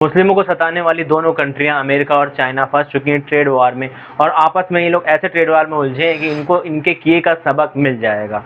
मुस्लिमों को सताने वाली दोनों कंट्रियां अमेरिका और चाइना फंस चुकी हैं ट्रेड वॉर में, और आपस में ये लोग ऐसे ट्रेड वॉर में उलझे हैं कि इनको इनके किए का सबक मिल जाएगा।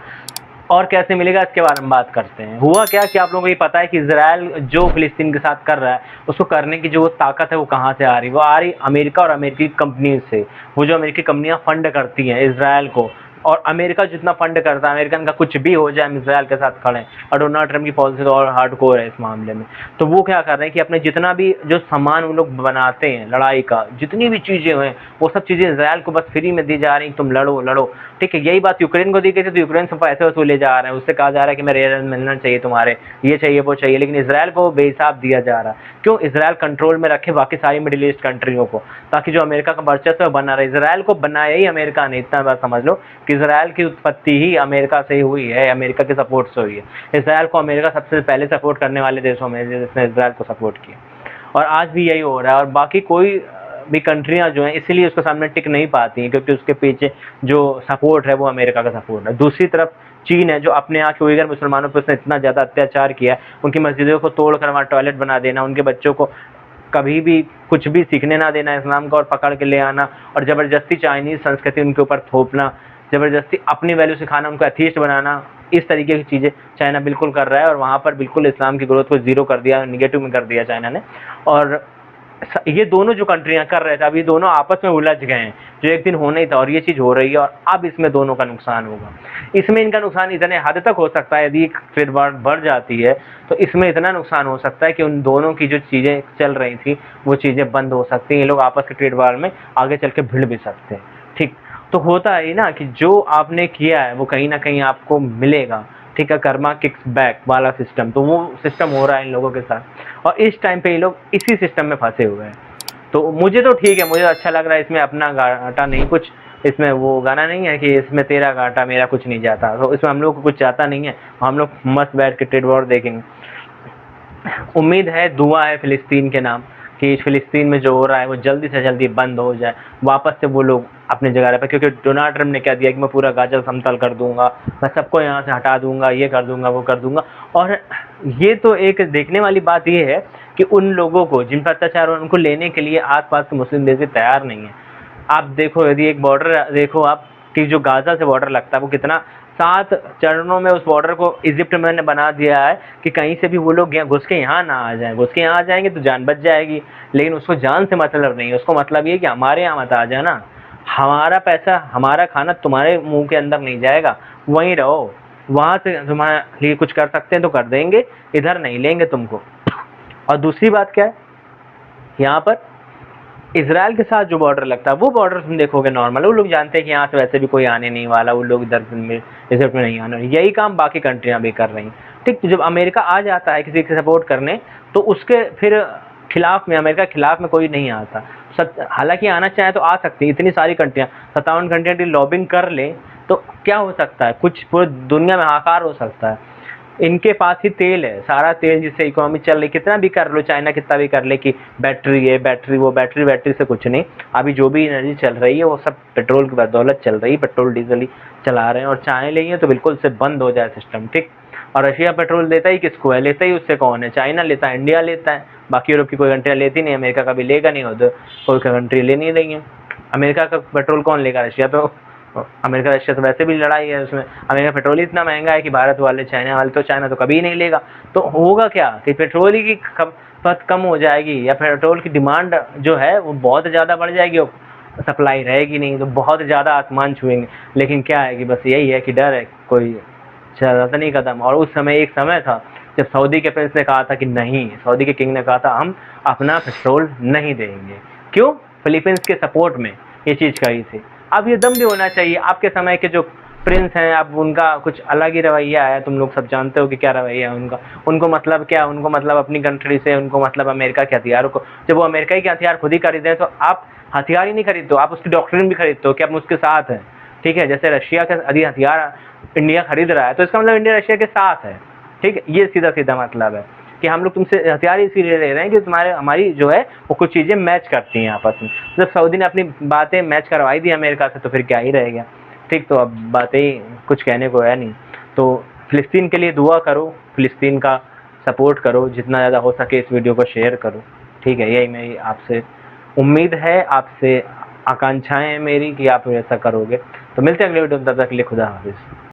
और कैसे मिलेगा इसके बारे में बात करते हैं। हुआ क्या कि आप लोगों को ये पता है कि इसराइल जो फिलिस्तीन के साथ कर रहा है, उसको करने की जो ताकत है वो कहाँ से आ रही है? वो आ रही अमेरिका और अमेरिकी कंपनी से। वो जो अमेरिकी कंपनियां फंड करती हैं इसराइल को, और अमेरिका जितना फंड करता है, अमेरिकन का कुछ भी हो जाए हम इसराइल के साथ खड़े हैं। और डोनाल्ड ट्रंप की पॉलिसी तो और हार्डकोर है इस मामले में। तो वो क्या कर रहे हैं कि अपने जितना भी जो सामान वो लोग बनाते हैं लड़ाई का, जितनी भी चीजें हैं, वो सब चीजें इसराइल को बस फ्री में दी जा रही, तुम लड़ो लड़ो। ठीक है, यही बात यूक्रेन को दी गई थी, तो यूक्रेन से पैसे वसूले जा रहे हैं, उससे कहा जा रहा है कि मेरे एयर मिलना चाहिए, तुम्हारे ये चाहिए वो चाहिए, लेकिन इसराइल को बेहिसाब दिया जा रहा है। क्यों? इसराइल कंट्रोल में रखे बाकी सारी मिडिल ईस्ट कंट्रियों को, ताकि जो अमेरिका का वर्चस्व बना रहे। इसराइल को बनाया ही अमेरिका ने, इतना बात समझ लो कि इसराइल की उत्पत्ति ही अमेरिका से ही हुई है, अमेरिका के सपोर्ट से हुई है। इसराइल को अमेरिका सबसे पहले सपोर्ट करने वाले देशों में जिसने इसराइल को सपोर्ट किया, और आज भी यही हो रहा है। और बाकी कोई भी कंट्रियां जो हैं इसीलिए उसके सामने टिक नहीं पाती हैं, क्योंकि उसके पीछे जो सपोर्ट है वो अमेरिका का सपोर्ट है। दूसरी तरफ चीन है, जो अपने यहाँ के उइगर मुसलमानों पर उसने इतना ज़्यादा अत्याचार किया, उनकी मस्जिदों को तोड़कर वहाँ टॉयलेट बना देना, उनके बच्चों को कभी भी कुछ भी सीखने ना देना इस्लाम का, और पकड़ के ले आना, और ज़बरदस्ती चाइनीज़ संस्कृति उनके ऊपर थोपना, ज़बरदस्ती अपनी वैल्यू सिखाना, उनको एथीस्ट बनाना, इस तरीके की चीज़ें चाइना बिल्कुल कर रहा है। और वहाँ पर बिल्कुल इस्लाम की ग्रोथ को ज़ीरो कर दिया, निगेटिव में कर दिया चाइना ने। और ये दोनों जो कंट्रियां कर रहे थे, अब ये दोनों आपस में उलझ गए हैं, जो एक दिन होना ही था, और ये चीज़ हो रही है, और अब इसमें दोनों का नुकसान होगा। इसमें इनका नुकसान इतने हद तक हो सकता है, यदि ट्रेड वॉर बढ़ जाती है तो इसमें इतना नुकसान हो सकता है कि उन दोनों की जो चीज़ें चल रही थी वो चीज़ें बंद हो सकती हैं। ये लोग आपस के ट्रेड वॉर में आगे चल के भिड़ भी सकते हैं। ठीक, तो होता है ना कि जो आपने किया है वो कहीं ना कहीं आपको मिलेगा। ठीक है, कर्मा किक्स बैक वाला सिस्टम, तो वो सिस्टम हो रहा है इन लोगों के साथ, और इस टाइम पे ये लोग इसी सिस्टम में फंसे हुए हैं। तो मुझे तो ठीक है, मुझे अच्छा लग रहा है, इसमें अपना घाटा नहीं कुछ, इसमें वो गाना नहीं है कि इसमें तेरा घाटा मेरा कुछ नहीं जाता, तो इसमें हम लोग को कुछ जाता नहीं है, हम लोग मस्त बैठ के ट्रेड वॉर देखेंगे। उम्मीद है, दुआ है फिलिस्तीन के नाम, कि फिलिस्तीन में जो हो रहा है वो जल्दी से जल्दी बंद हो जाए, वापस से वो लोग अपनी जगह पर। क्योंकि डोनाल्ड ट्रंप ने क्या दिया कि मैं पूरा गाजा समतल कर दूंगा, मैं सबको यहाँ से हटा दूंगा, ये कर दूंगा वो कर दूंगा। और ये तो एक देखने वाली बात ये है कि उन लोगों को जिन पर अत्याचार हो उनको लेने के लिए आसपास के मुस्लिम देश भी तैयार नहीं है। आप देखो, यदि एक बॉर्डर देखो आप, कि जो गाजा से बॉर्डर लगता है वो कितना 7 चरणों में उस बॉर्डर को इजिप्ट में ने बना दिया है कि कहीं से भी वो लोग घुस के यहाँ ना आ जाएं। घुस के यहाँ आ जाएंगे तो जान बच जाएगी, लेकिन उसको जान से मतलब नहीं है, उसको मतलब ये कि हमारे यहाँ मत आ जाना, हमारा पैसा हमारा खाना तुम्हारे मुंह के अंदर नहीं जाएगा, वहीं रहो, वहां से तुम्हारे लिए कुछ कर सकते हैं तो कर देंगे, इधर नहीं लेंगे तुमको। और दूसरी बात क्या है, यहाँ पर इसराइल के साथ जो बॉर्डर लगता है वो बॉर्डर तुम देखोगे नॉर्मल, वो लोग जानते हैं कि यहाँ से वैसे भी कोई आने नहीं वाला, वो लोग इधर में इजिप्ट में नहीं आने, यही काम बाकी कंट्रियां भी कर रही हैं। ठीक, तो जब अमेरिका आ जाता है किसी के सपोर्ट करने, तो उसके फिर खिलाफ में, अमेरिका के खिलाफ में कोई नहीं आता। हालांकि आना चाहे तो आ सकती है, इतनी सारी कंट्रियां, 57 कंट्रियां यदि लॉबिंग कर ले तो क्या हो सकता है, कुछ पूरी दुनिया में हाहाकार हो सकता है। इनके पास ही तेल है, सारा तेल जिससे इकोनॉमी चल रही, कितना भी कर लो, चाइना कितना भी कर ले कि बैटरी है, बैटरी वो, बैटरी से कुछ नहीं। अभी जो भी एनर्जी चल रही है वो सब पेट्रोल की बदौलत चल रही है, पेट्रोल डीजल ही चला रहे हैं, और चाहे लेंगे तो बिल्कुल से बंद हो जाए सिस्टम। ठीक, और रशिया पेट्रोल देता ही किसको है? लेता ही उससे कौन है? चाइना लेता है, इंडिया लेता है, बाकी यूरोप की कोई कंट्रियाँ लेती नहीं, अमेरिका का भी लेगा नहीं, हो तो कोई कंट्री ले नहीं रही है। अमेरिका का पेट्रोल कौन लेगा? रशिया तो, अमेरिका रशिया तो वैसे भी लड़ाई है उसमें, अमेरिका पेट्रोल इतना महंगा है कि भारत वाले, चाइना वाले, तो चाइना तो कभी नहीं लेगा। तो होगा क्या कि पेट्रोल की खपत कम हो जाएगी, या पेट्रोल की डिमांड जो है वो बहुत ज़्यादा बढ़ जाएगी, और सप्लाई रहेगी नहीं, तो बहुत ज़्यादा आसमान छुएंगे। लेकिन क्या है कि बस यही है कि डर है, कोई चलाता नहीं कदम। और उस समय एक समय था जब सऊदी के प्रिंस ने कहा था कि नहीं, सऊदी के किंग ने कहा था हम अपना पेट्रोल नहीं देंगे। क्यों? फिलीपींस के सपोर्ट में ये चीज़ कही थी। अब ये दम भी होना चाहिए। आपके समय के जो प्रिंस हैं, अब उनका कुछ अलग ही रवैया है, तुम लोग सब जानते हो कि क्या रवैया है उनका। उनको मतलब क्या, उनको मतलब अपनी कंट्री से, उनको मतलब अमेरिका के हथियारों को। जब वो अमेरिका के हथियार खुद ही खरीदे तो आप हथियार ही नहीं खरीदते हो, आप उसकी डॉक्ट्रिन भी खरीदते हो कि आप उसके साथ हैं। ठीक है, जैसे रशिया का यदि हथियार इंडिया खरीद रहा है तो इसका मतलब इंडिया रशिया के साथ है। ठीक है, ये सीधा सीधा मतलब है कि हम लोग तुमसे हथियार इसीलिए ले रहे हैं कि तुम्हारे हमारी जो है वो कुछ चीज़ें मैच करती हैं आपस में। जब सऊदी ने अपनी बातें मैच करवाई दी अमेरिका से तो फिर क्या ही रह गया। ठीक, तो अब बातें ही कुछ कहने को है नहीं। तो फिलिस्तीन के लिए दुआ करो, फिलिस्तीन का सपोर्ट करो, जितना ज़्यादा हो सके इस वीडियो को शेयर करो। ठीक है, यही मैं आपसे उम्मीद है, आपसे आकांक्षाएं हैं मेरी कि आप ऐसा करोगे। तो मिलते हैं अगले वीडियो में, तब तक के लिए खुदा हाफिज़।